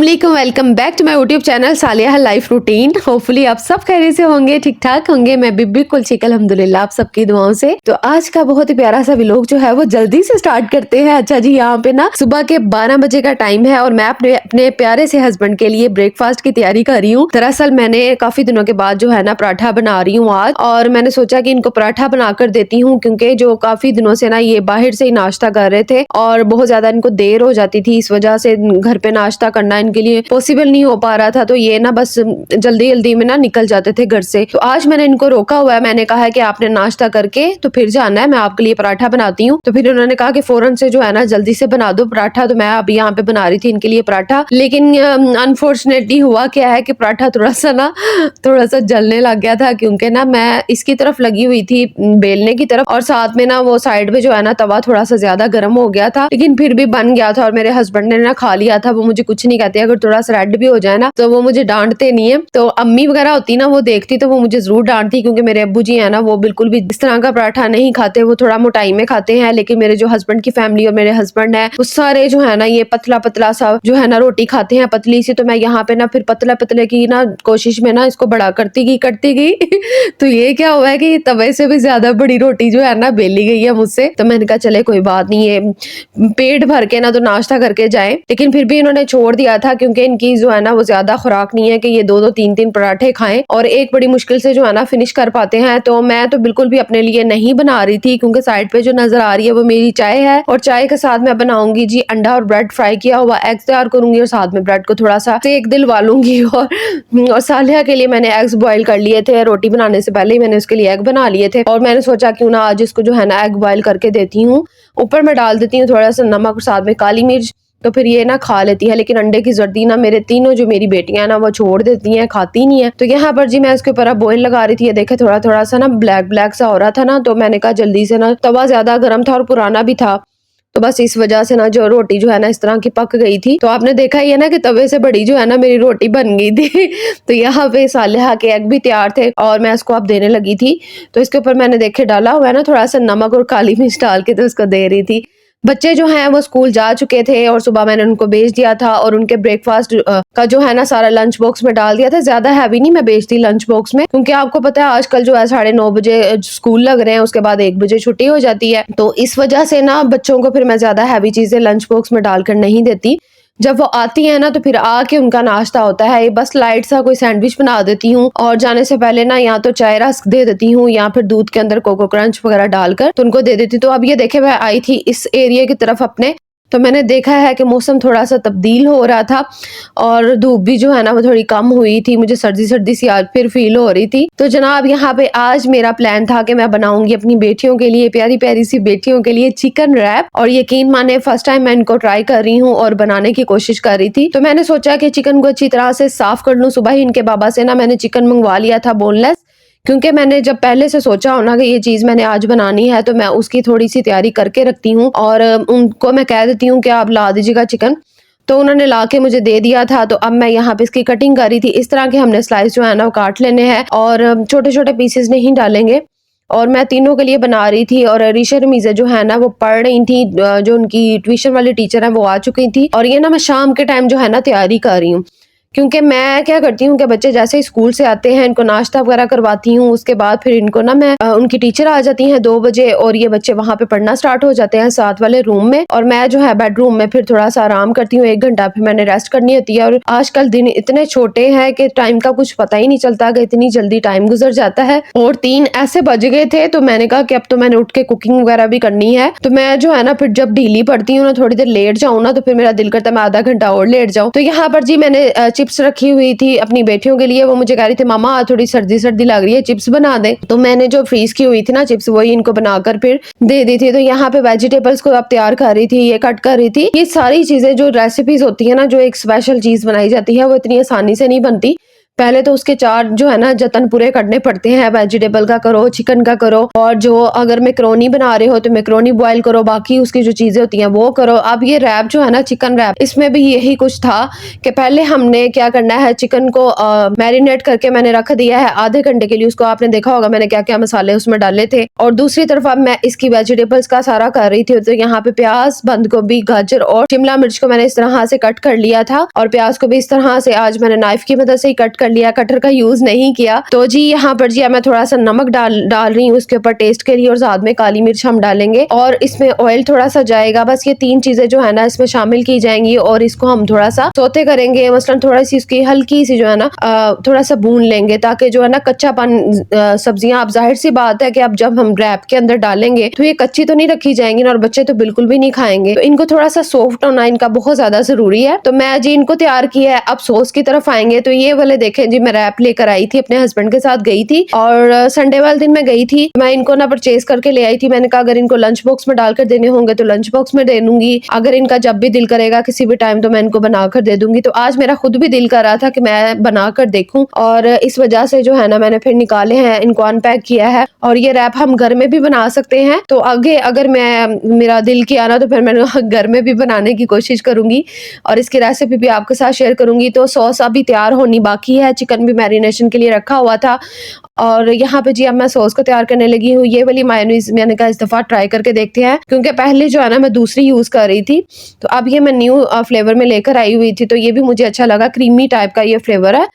अस्सलामुअलैकुम, welcome back to my YouTube channel Saliya life routine. Hopefully आप सब खैरियत से होंगे, ठीक ठाक होंगे। मैं भी बिल्कुल ठीक अल्हम्दुलिल्लाह आप सबकी दुआओं से। तो आज का बहुत ही प्यारा सा व्लॉग जो है वो जल्दी से स्टार्ट करते हैं। अच्छा जी, यहाँ पे ना सुबह के 12 बजे का टाइम है और मैं अपने प्यारे से हस्बैंड के लिए ब्रेकफास्ट की तैयारी कर रही हूँ। दरअसल मैंने काफी दिनों के बाद जो है ना पराठा बना रही हूँ आज, और मैंने सोचा कि इनको पराठा बनाकर देती हूँ, क्योंकि जो काफी दिनों से ना ये बाहर से ही नाश्ता कर रहे थे और बहुत ज्यादा इनको देर हो जाती थी, इस वजह से घर पे नाश्ता करना इनके लिए पॉसिबल नहीं हो पा रहा था। तो ये ना बस जल्दी जल्दी में ना निकल जाते थे घर से। तो आज मैंने इनको रोका हुआ है, मैंने कहा है कि आपने नाश्ता करके तो फिर जाना है, मैं आपके लिए पराठा बनाती हूँ। तो फिर उन्होंने कहा कि फौरन से जो है ना जल्दी से बना दो पराठा। तो मैं अभी यहाँ पे बना रही थी इनके लिए पराठा, लेकिन अनफॉर्चुनेटली हुआ क्या है कि पराठा थोड़ा सा जलने लग गया था, क्योंकि ना मैं इसकी तरफ लगी हुई थी बेलने की तरफ, और साथ में ना वो साइड में जो है ना तवा थोड़ा सा ज्यादा गर्म हो गया था, लेकिन फिर भी बन गया था और मेरे हस्बैंड ने ना खा लिया था। वो मुझे कुछ नहीं कहते, अगर थोड़ा सा रेड भी हो जाए ना तो वो मुझे डांटते नहीं है। तो अम्मी वगैरह होती ना, वो देखती तो वो मुझे जरूर डांटती, क्योंकि मेरे अब्बू जी है ना वो बिल्कुल भी इस तरह का पराठा नहीं खाते, वो थोड़ा मोटाई में खाते हैं। लेकिन मेरे जो हस्बैंड की फैमिली और मेरे हस्बैंड है वो सारे जो है ना ये पतला पतला सा जो है ना रोटी खाते हैं, पतली सी। तो मैं यहाँ पे ना फिर पतला पतले की ना कोशिश में ना इसको बड़ा करती गई तो ये क्या हुआ है कि तवे से भी ज्यादा बड़ी रोटी जो है ना बेली गई है मुझसे। तो मैंने कहा चले कोई बात नहीं, ये पेट भर के ना तो नाश्ता करके जाए। लेकिन फिर भी इन्होंने छोड़ दिया था, क्योंकि इनकी जो है ना वो ज्यादा खुराक नहीं है कि ये 2-2 3-3 पराठे खाएं, और एक बड़ी मुश्किल से जो है ना फिनिश कर पाते हैं। तो मैं तो बिल्कुल भी अपने लिए नहीं बना रही थी, क्योंकि साइड पे जो नजर आ रही है वो मेरी चाय है, और चाय के साथ मैं बनाऊंगी जी अंडा और ब्रेड फ्राई किया हुआ एग तैयार करूंगी, और साथ में ब्रेड को थोड़ा सा सेक दिलवा लूंगी। और सालिया के लिए मैंने एग्स बॉईल कर लिए थे, रोटी बनाने से पहले ही मैंने उसके लिए एग बना लिए थे, और मैंने सोचा क्यों ना आज इसको जो है ना एग बॉईल करके देती हूँ। ऊपर मैं डाल देती हूँ थोड़ा सा नमक और साथ में काली मिर्च, तो फिर ये ना खा लेती है। लेकिन अंडे की जर्दी ना मेरे तीनों जो मेरी बेटियां ना वो छोड़ देती हैं, खाती नहीं है। तो यहाँ पर जी मैं इसके ऊपर अब बॉईल लगा रही थी, ये देखे थोड़ा थोड़ा सा ना ब्लैक ब्लैक सा हो रहा था ना, तो मैंने कहा जल्दी से ना, तवा ज्यादा गर्म था और पुराना भी था, तो बस इस वजह से ना जो रोटी जो है ना इस तरह की पक गई थी। तो आपने देखा ही है ना कि तवे से बड़ी जो है ना मेरी रोटी बन गई थी। तो यहाँ पे सालिहा के एग भी तैयार थे और मैं इसको अब देने लगी थी। तो इसके ऊपर मैंने देखे डाला हुआ है ना थोड़ा सा नमक और काली मिर्च डाल के, तो उसको दे रही थी। बच्चे जो हैं वो स्कूल जा चुके थे और सुबह मैंने उनको भेज दिया था, और उनके ब्रेकफास्ट का जो है ना सारा लंच बॉक्स में डाल दिया था। ज्यादा हैवी नहीं मैं भेजती लंच बॉक्स में, क्योंकि आपको पता है आजकल जो है 9:30 बजे स्कूल लग रहे हैं, उसके बाद 1 बजे छुट्टी हो जाती है। तो इस वजह से ना बच्चों को फिर मैं ज्यादा हैवी चीजें लंच बॉक्स में डालकर नहीं देती। जब वो आती है ना तो फिर आके उनका नाश्ता होता है, बस लाइट सा कोई सैंडविच बना देती हूँ, और जाने से पहले ना या तो चाय रस्क दे देती हूँ या फिर दूध के अंदर कोको क्रंच वगैरह डालकर तो उनको दे देती। तो अब ये देखे मैं आई थी इस एरिया की तरफ अपने, तो मैंने देखा है कि मौसम थोड़ा सा तब्दील हो रहा था और धूप भी जो है ना वो थोड़ी कम हुई थी, मुझे सर्दी सर्दी सी आज फिर फील हो रही थी। तो जनाब यहाँ पे आज मेरा प्लान था कि मैं बनाऊंगी अपनी बेटियों के लिए, प्यारी प्यारी सी बेटियों के लिए चिकन रैप, और यकीन माने फर्स्ट टाइम मैं इनको ट्राई कर रही हूँ और बनाने की कोशिश कर रही थी। तो मैंने सोचा कि चिकन को अच्छी तरह से साफ कर लूँ। सुबह ही इनके बाबा से ना मैंने चिकन मंगवा लिया था बोनलेस, क्योंकि मैंने जब पहले से सोचा हो ना कि ये चीज़ मैंने आज बनानी है, तो मैं उसकी थोड़ी सी तैयारी करके रखती हूँ, और उनको मैं कह देती हूँ कि आप ला दीजिएगा चिकन। तो उन्होंने ला के मुझे दे दिया था। तो अब मैं यहाँ पे इसकी कटिंग कर रही थी। इस तरह के हमने स्लाइस जो है ना वो काट लेने हैं, और छोटे छोटे पीसेस नहीं डालेंगे। और मैं तीनों के लिए बना रही थी, और ऋषा रमीज़ा जो है ना वो पढ़ रही थी, जो उनकी ट्यूशन वाली टीचर है वो आ चुकी थी, और ये ना मैं शाम के टाइम जो है ना तैयारी कर रही हूँ। क्योंकि मैं क्या करती हूँ कि बच्चे जैसे ही स्कूल से आते हैं इनको नाश्ता वगैरह करवाती हूँ, उसके बाद फिर इनको ना मैं उनकी टीचर आ जाती हैं 2 बजे, और ये बच्चे वहां पे पढ़ना स्टार्ट हो जाते हैं साथ वाले रूम में, और मैं जो है बेडरूम में फिर थोड़ा सा आराम करती हूँ 1 घंटा, फिर मैंने रेस्ट करनी होती है। और आजकल दिन इतने छोटे हैं कि टाइम का कुछ पता ही नहीं चलता कि इतनी जल्दी टाइम गुजर जाता है, और 3 ऐसे बज गए थे। तो मैंने कहा कि अब तो मैंने उठ के कुकिंग वगैरह भी करनी है। तो मैं जो है ना फिर जब ढीली पड़ती हूँ ना, थोड़ी देर लेट जाऊँ ना, तो फिर मेरा दिल करता है मैं आधा घंटा और लेट जाऊँ। तो यहाँ पर जी मैंने चिप्स रखी हुई थी अपनी बेटियों के लिए, वो मुझे कह रही थी मामा थोड़ी सर्दी सर्दी लग रही है, चिप्स बना दे। तो मैंने जो फ्रीज की हुई थी ना चिप्स, वही इनको बनाकर फिर दे दी थी। तो यहाँ पे वेजिटेबल्स को अब तैयार कर रही थी, ये कट कर रही थी। ये सारी चीजें जो रेसिपीज होती है ना, जो एक स्पेशल चीज बनाई जाती है वो इतनी आसानी से नहीं बनती। पहले तो उसके 4 जो है ना जतन पूरे करने पड़ते हैं, वेजिटेबल का करो, चिकन का करो, और जो अगर मैकरोनी बना रहे हो तो मैकरोनी बॉयल करो, बाकी उसकी जो चीज़ें होती हैं वो करो। अब ये रैप जो है ना चिकन रैप, इसमें भी यही कुछ था कि पहले हमने क्या करना है, चिकन को मैरिनेट करके मैंने रख दिया है आधे घंटे के लिए। उसको आपने देखा होगा मैंने क्या क्या मसाले उसमें डाले थे। और दूसरी तरफ अब मैं इसकी वेजिटेबल्स का सारा कर रही थी। तो यहाँ पे प्याज, बंद गोभी, गाजर और शिमला मिर्च को मैंने इस तरह से कट कर लिया था, और प्याज को भी इस तरह से आज मैंने नाइफ की मदद से ही कट कर लिया, कटर का यूज नहीं किया। तो जी यहाँ पर जी मैं थोड़ा सा नमक डाल रही हूँ उसके ऊपर टेस्ट के लिए, और साथ में काली मिर्च हम डालेंगे, और इसमें ऑयल थोड़ा सा जाएगा। बस ये 3 चीजें जो है ना इसमें शामिल की जाएंगी, और इसको हम थोड़ा सा सोते करेंगे। मसलन थोड़ा सी उसकी हल्की सी जो है ना थोड़ा सा भून लेंगे, ताकि जो है ना कच्चापन, सब्जियां, अब जाहिर सी बात है कि अब जब हम रैप के अंदर डालेंगे तो ये कच्ची तो नहीं रखी जाएंगी ना, और बच्चे तो बिल्कुल भी नहीं खाएंगे। तो इनको थोड़ा सा सॉफ्ट होना इनका बहुत ज्यादा जरूरी है। तो मैं जी इनको तैयार किया है। अब सॉस की तरफ आएंगे। तो ये वाले देखें जी, मैं रैप लेकर आई थी, अपने हस्बैंड के साथ गई थी, और संडे वाले दिन मैं गई थी। मैं इनको ना परचेज करके ले आई थी। मैंने कहा अगर इनको लंच बॉक्स में डालकर देने होंगे तो लंच बॉक्स में दे दूंगी, अगर इनका जब भी दिल करेगा किसी भी टाइम तो मैं इनको बनाकर दे दूंगी। तो आज मेरा खुद भी दिल कर रहा था कि मैं बनाकर देखूं, और इस वजह से जो है ना मैंने फिर निकाले हैं, इनको अनपैक किया है। और ये रैप हम घर में भी बना सकते हैं। तो आगे अगर मेरा दिल किया ना तो फिर मैं घर में भी बनाने की कोशिश करूंगी, और इसकी रेसिपी भी आपके साथ शेयर करूंगी। तो सॉस अभी तैयार होनी बाकी है, चिकन भी मैरिनेशन के लिए रखा हुआ था, और यहाँ पे जी अब मैं सॉस को तैयार करने लगी हूँ। ये वाली मायोनीज मैंने कहा इस दफा ट्राई करके देखते हैं, क्योंकि पहले जो है ना मैं दूसरी यूज कर रही थी, तो अब ये मैं न्यू फ्लेवर में लेकर आई हुई थी। तो ये भी मुझे अच्छा लगा, क्रीमी टाइप का ये फ्लेवर है।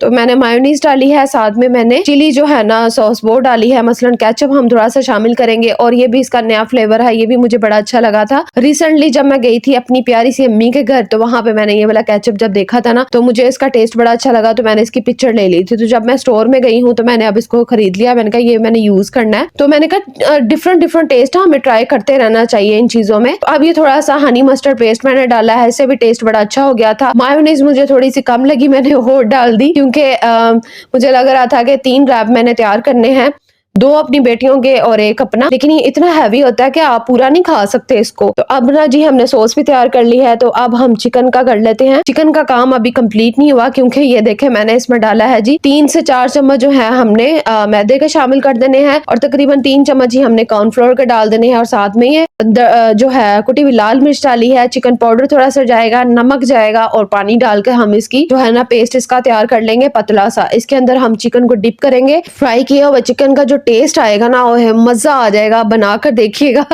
तो मैंने मायोनीज डाली है, साथ में मैंने चिली जो है ना सॉस वो डाली है, मसलन केचप हम थोड़ा सा शामिल करेंगे, और ये भी इसका नया फ्लेवर है, ये भी मुझे बड़ा अच्छा लगा था। रिसेंटली जब मैं गई थी अपनी प्यारी सी अम्मी के घर, तो वहां पे मैंने ये वाला केचप जब देखा था ना तो मुझे इसका टेस्ट बड़ा अच्छा लगा, तो मैंने इसकी पिक्चर ले ली थी। तो जब मैं स्टोर में गई हूँ तो मैंने अब इसको खरीद लिया। मैंने कहा ये मैंने यूज करना है। तो मैंने कहा डिफरेंट डिफरेंट टेस्ट हमें ट्राई करते रहना चाहिए इन चीजों में। तो अब ये थोड़ा सा हनी मस्टर्ड पेस्ट मैंने डाला है, इससे भी टेस्ट बड़ा अच्छा हो गया था। मायोनीज मुझे थोड़ी सी कम लगी, मैंने और डाल दी, क्योंकि मुझे लग रहा था कि 3 रैप मैंने तैयार करने हैं, 2 अपनी बेटियों के और 1 अपना, लेकिन ये इतना हैवी होता है कि आप पूरा नहीं खा सकते इसको। तो अब ना जी हमने सॉस भी तैयार कर ली है। तो अब हम चिकन का कर लेते हैं। चिकन का काम अभी कंप्लीट नहीं हुआ, क्योंकि ये देखे मैंने इसमें डाला है जी 3 से 4 चम्मच जो है हमने मैदे के शामिल कर देने हैं, और तकरीबन 3 चम्मच ही हमने कॉर्नफ्लोर के डाल देने हैं, और साथ में ये जो है कुटी हुई लाल मिर्च डाली है, चिकन पाउडर थोड़ा सा जाएगा, नमक जाएगा, और पानी डालकर हम इसकी जो है ना पेस्ट इसका तैयार कर लेंगे पतला सा। इसके अंदर हम चिकन को डिप करेंगे। फ्राई किया हुआ चिकन का जो टेस्ट आएगा ना वो है मजा आ जाएगा, बनाकर देखिएगा।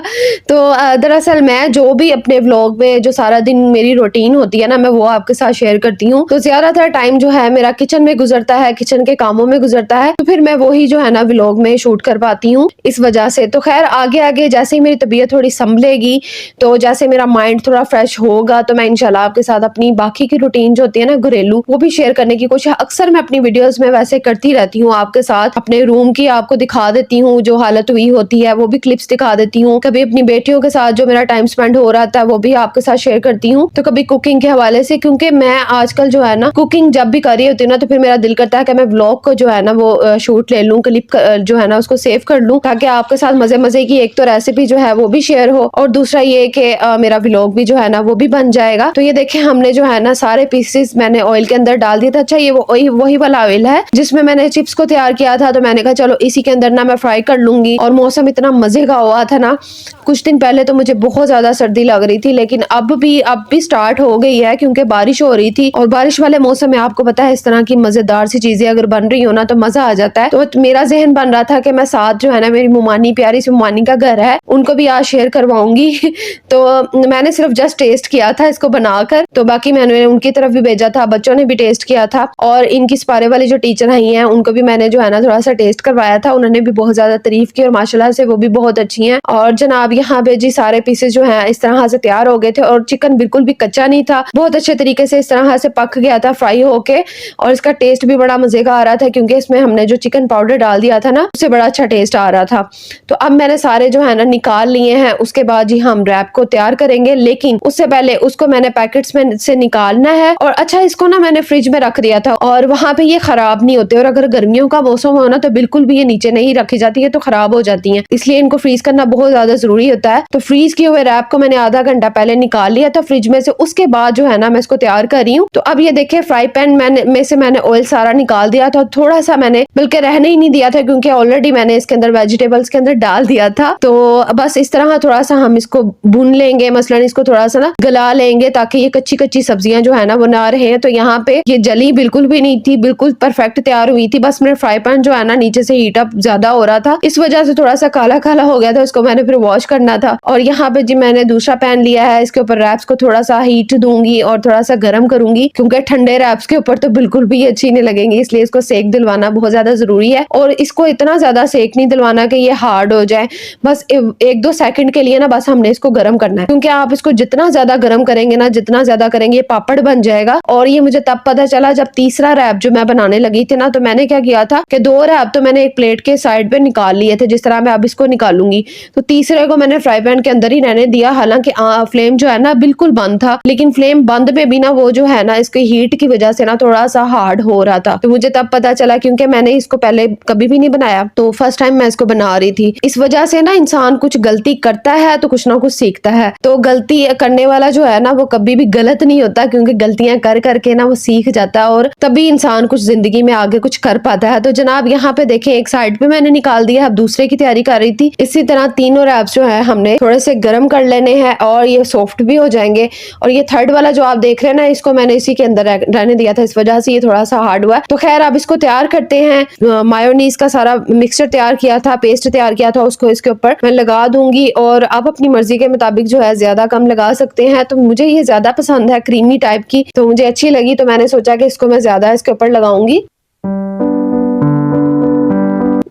तो दरअसल मैं जो भी अपने व्लॉग में जो सारा दिन मेरी रूटीन होती है ना, मैं वो आपके साथ शेयर करती हूँ। तो ज्यादातर टाइम जो है मेरा किचन में गुजरता है, किचन के कामों में गुजरता है, तो फिर मैं वही जो है ना व्लॉग में शूट कर पाती हूँ इस वजह से। तो खैर आगे आगे जैसे ही मेरी तबीयत थोड़ी संभलेगी, तो जैसे मेरा माइंड थोड़ा फ्रेश होगा, तो मैं इंशाल्लाह आपके साथ अपनी बाकी की रूटीन जो होती है ना घरेलू, वो भी शेयर करने की कोशिश अक्सर मैं अपनी वीडियोस में वैसे करती रहती हूँ। आपके साथ अपने रूम की आपको दिखा देती हूँ, जो हालत हुई होती है वो भी क्लिप्स दिखा देती हूँ। कभी अपनी बेटियों के साथ जो मेरा टाइम स्पेंड हो रहा था वो भी आपके साथ शेयर करती हूँ। तो कभी कुकिंग के हवाले से, क्योंकि मैं आजकल जो है ना कुकिंग जब भी कर रही होती हूँ ना, तो फिर मेरा दिल करता है कि मैं व्लॉग को जो है ना वो शूट ले लूँ, क्लिप जो है ना उसको सेव कर लूँ, ताकि आपके साथ मजे मजे की एक तो रेसिपी जो है वो भी शेयर हो, और दूसरा ये कि मेरा व्लॉग भी जो है ना वो भी बन जाएगा। तो ये देखें हमने जो है ना सारे पीसेस मैंने ऑयल के अंदर डाल दिया था। अच्छा ये वही वाला ऑयल है जिसमें मैंने चिप्स को तैयार किया था, तो मैंने कहा चलो इसी के अंदर ना मैं फ्राई कर लूंगी। और मौसम इतना मजे का हुआ था ना, कुछ दिन पहले तो मुझे बहुत ज्यादा सर्दी लग रही थी, लेकिन अब भी स्टार्ट हो गई है, क्योंकि बारिश हो रही थी, और बारिश वाले मौसम में आपको पता है इस तरह की मजेदार सी चीजें अगर बन रही हो ना तो मजा आ जाता है। तो मेरा जहन बन रहा था कि मैं साथ जो है ना मेरी मुमानी, प्यारी सी मुमानी का घर है, उनको भी आज शेयर करवाऊंगी। तो मैंने सिर्फ जस्ट टेस्ट किया था इसको बनाकर, तो बाकी मैंने उनकी तरफ भी भेजा था, बच्चों ने भी टेस्ट किया था, और इनकी सिपारे वाली जो टीचर आई हैं उनको भी मैंने जो है ना थोड़ा सा टेस्ट करवाया था, उन्होंने भी बहुत ज्यादा तारीफ की, और माशाल्लाह से वो भी बहुत अच्छी हैं। और जनाब यहाँ पे जी सारे पीसेस जो हैं इस तरह से तैयार हो गए थे, और चिकन बिल्कुल भी कच्चा नहीं था, बहुत अच्छे तरीके से इस तरह से पक गया था फ्राई होके, और इसका टेस्ट भी बड़ा मजे का आ रहा था, क्योंकि इसमें हमने जो चिकन पाउडर डाल दिया था ना उससे बड़ा अच्छा टेस्ट आ रहा था। तो अब मैंने सारे जो है ना निकाल लिए हैं। उसके बाद जी हम रैप को तैयार करेंगे, लेकिन उससे पहले उसको मैंने पैकेट्स में से निकालना है। और अच्छा इसको ना मैंने फ्रिज में रख दिया था, और वहां पे ये खराब नहीं होते, और अगर गर्मियों का मौसम हो ना तो बिल्कुल भी ये नीचे नहीं रखी जाती है, तो खराब हो जाती है, इसलिए इनको फ्रीज करना बहुत ज्यादा जरूरी जरूरी होता है। तो फ्रीज किए हुए रैप को मैंने आधा घंटा पहले निकाल लिया था फ्रिज में से, उसके बाद जो है ना मैं इसको तैयार कर रही हूँ। तो अब ये देखिए फ्राई पैन में से मैंने ऑयल सारा निकाल दिया था, थोड़ा सा मैंने बल्कि रहने ही नहीं दिया था क्योंकि ऑलरेडी मैंने इसके अंदर वेजिटेबल्स के अंदर डाल दिया था। तो बस इस तरह थोड़ा सा हम इसको भून लेंगे, मसलन इसको थोड़ा सा ना गला लेंगे ताकि ये कच्ची कच्ची सब्जियां जो है ना वो ना रहे। तो यहाँ पे ये जली बिल्कुल भी नहीं थी, बिल्कुल परफेक्ट तैयार हुई थी। बस मेरा फ्राई पैन जो है ना नीचे से हीट अप ज्यादा हो रहा था, इस वजह से थोड़ा सा काला काला हो गया था, उसको मैंने फिर वॉश करना था। और यहाँ पे जी मैंने दूसरा पैन लिया है, इसके ऊपर रैप्स को थोड़ा सा हीट दूंगी और थोड़ा सा गर्म करूंगी क्योंकि ठंडे रैप्स के ऊपर तो बिल्कुल भी अच्छी नहीं लगेंगी, इसलिए इसको सेक दिलवाना बहुत ज्यादा जरूरी है। और इसको इतना ज्यादा सेक नहीं दिलवाना कि ये हार्ड हो जाए, बस 1-2 सेकंड के लिए ना बस हमने इसको गर्म करना है, क्योंकि आप इसको जितना ज्यादा गर्म करेंगे ना, जितना ज्यादा करेंगे, ये पापड़ बन जाएगा। और ये मुझे तब पता चला जब तीसरा रैप जो मैं बनाने लगी थी ना, तो मैंने क्या किया था कि 2 रैप तो मैंने एक प्लेट के साइड पे निकाल लिए थे, जिस तरह मैं अब इसको निकालूंगी। तो तीसरे को मैंने फ्राई पैन के अंदर ही रहने दिया, हालांकि फ्लेम जो है ना बिल्कुल बंद था, लेकिन फ्लेम बंद में भी ना वो जो है ना इसकी हीट की वजह से ना थोड़ा सा हार्ड हो रहा था। तो मुझे तब पता चला, क्योंकि मैंने इसको पहले कभी भी नहीं बनाया, तो फर्स्ट टाइम मैं इसको बना रही थी। इस वजह से ना इंसान कुछ गलती करता है तो कुछ ना कुछ सीखता है। तो गलती करने वाला जो है ना वो कभी भी गलत नहीं होता, क्योंकि गलतियां कर करके ना वो सीख जाता है और तभी इंसान कुछ जिंदगी में आगे कुछ कर पाता है। तो जनाब यहाँ पे देखें, एक साइड पे मैंने निकाल दिया, अब दूसरे की तैयारी कर रही थी। इसी तरह तीनों रैप्स जो है हमने थोड़े से गर्म कर लेने हैं और ये सॉफ्ट भी हो जाएंगे। और ये थर्ड वाला जो आप देख रहे हैं ना, इसको मैंने इसी के अंदर रहने दिया था, इस वजह से ये थोड़ा सा हार्ड हुआ है। तो खैर अब इसको तैयार करते हैं। मायोनीज का सारा मिक्सचर तैयार किया था, पेस्ट तैयार किया था, उसको इसके ऊपर मैं लगा दूंगी और आप अपनी मर्जी के मुताबिक जो है ज्यादा कम लगा सकते हैं। तो मुझे ये ज्यादा पसंद है क्रीमी टाइप की, तो मुझे अच्छी लगी, तो मैंने सोचा कि इसको मैं ज्यादा इसके ऊपर लगाऊंगी।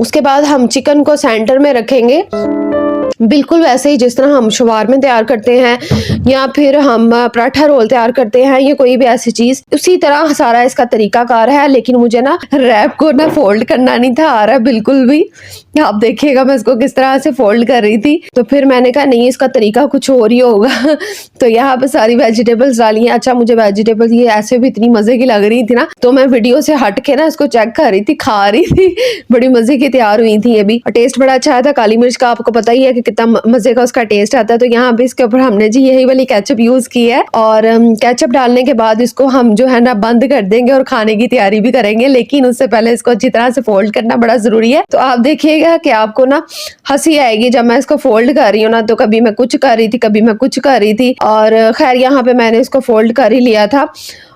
उसके बाद हम चिकन को सेंटर में रखेंगे, बिल्कुल वैसे ही जिस तरह हम शवारमे तैयार करते हैं या फिर हम पराठा रोल तैयार करते हैं, ये कोई भी ऐसी चीज, उसी तरह सारा इसका तरीकाकार है। लेकिन मुझे ना रैप को ना फोल्ड करना नहीं था आ रहा बिल्कुल भी। आप देखिएगा मैं इसको किस तरह से फोल्ड कर रही थी, तो फिर मैंने कहा नहीं, इसका तरीका कुछ और ही होगा। तो यहाँ पे सारी वेजिटेबल्स डाली हैं। अच्छा, मुझे वेजिटेबल्स ये ऐसे भी इतनी मजे की लग रही थी ना, तो मैं वीडियो से हट के ना इसको चेक कर रही थी, खा रही थी। बड़ी मजे की तैयार हुई थी ये भी, और टेस्ट बड़ा अच्छा आया था। काली मिर्च का आपको पता ही है कि कितना मजे का उसका टेस्ट आता है। तो यहाँ पे इसके ऊपर हमने जी यही वाली केचप यूज की है, और केचप डालने के बाद इसको हम जो है ना बंद कर देंगे और खाने की तैयारी भी करेंगे, लेकिन उससे पहले इसको अच्छी तरह से फोल्ड करना बड़ा जरूरी है। तो आप देखिएगा कि आपको ना हंसी आएगी जब मैं इसको फोल्ड कर रही हूँ ना, तो कभी मैं कुछ कर रही थी, कभी मैं कुछ कर रही थी। और खैर यहाँ पे मैंने इसको फोल्ड कर ही लिया था।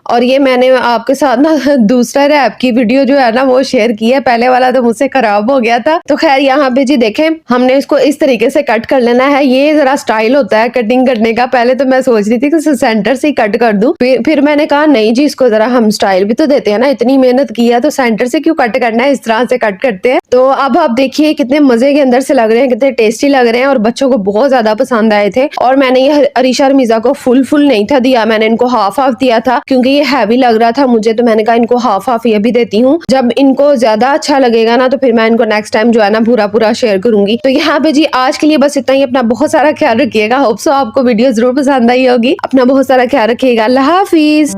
और ये मैंने आपके साथ ना दूसरा रैप की वीडियो जो है ना वो शेयर की है, पहले वाला तो मुझसे खराब हो गया था। तो खैर यहाँ पे जी देखें, हमने इसको इस तरीके से कट कर लेना है। ये जरा स्टाइल होता है कटिंग करने का। पहले तो मैं सोच रही थी कि सेंटर से ही कट कर दूं, फिर मैंने कहा नहीं जी, इसको जरा हम स्टाइल भी तो देते हैं ना, इतनी मेहनत की है तो सेंटर से क्यों कट करना है, इस तरह से कट करते हैं। तो अब आप देखिए कितने मजे के अंदर से लग रहे हैं, कितने टेस्टी लग रहे हैं, और बच्चों को बहुत ज्यादा पसंद आए थे। और मैंने ये अरीशा और मीजा को फुल नहीं था दिया, मैंने इनको हाफ दिया था क्योंकि ये हैवी लग रहा था मुझे। तो मैंने कहा इनको हाफ ये भी देती हूँ, जब इनको ज्यादा अच्छा लगेगा ना तो फिर मैं इनको नेक्स्ट टाइम जो है ना पूरा शेयर करूंगी। तो यहाँ पे जी आज के लिए बस इतना ही। अपना बहुत सारा ख्याल रखिएगा। होप सो आपको वीडियो जरूर पसंद आई होगी। अपना बहुत सारा ख्याल रखिएगा। अल्लाह हाफिज।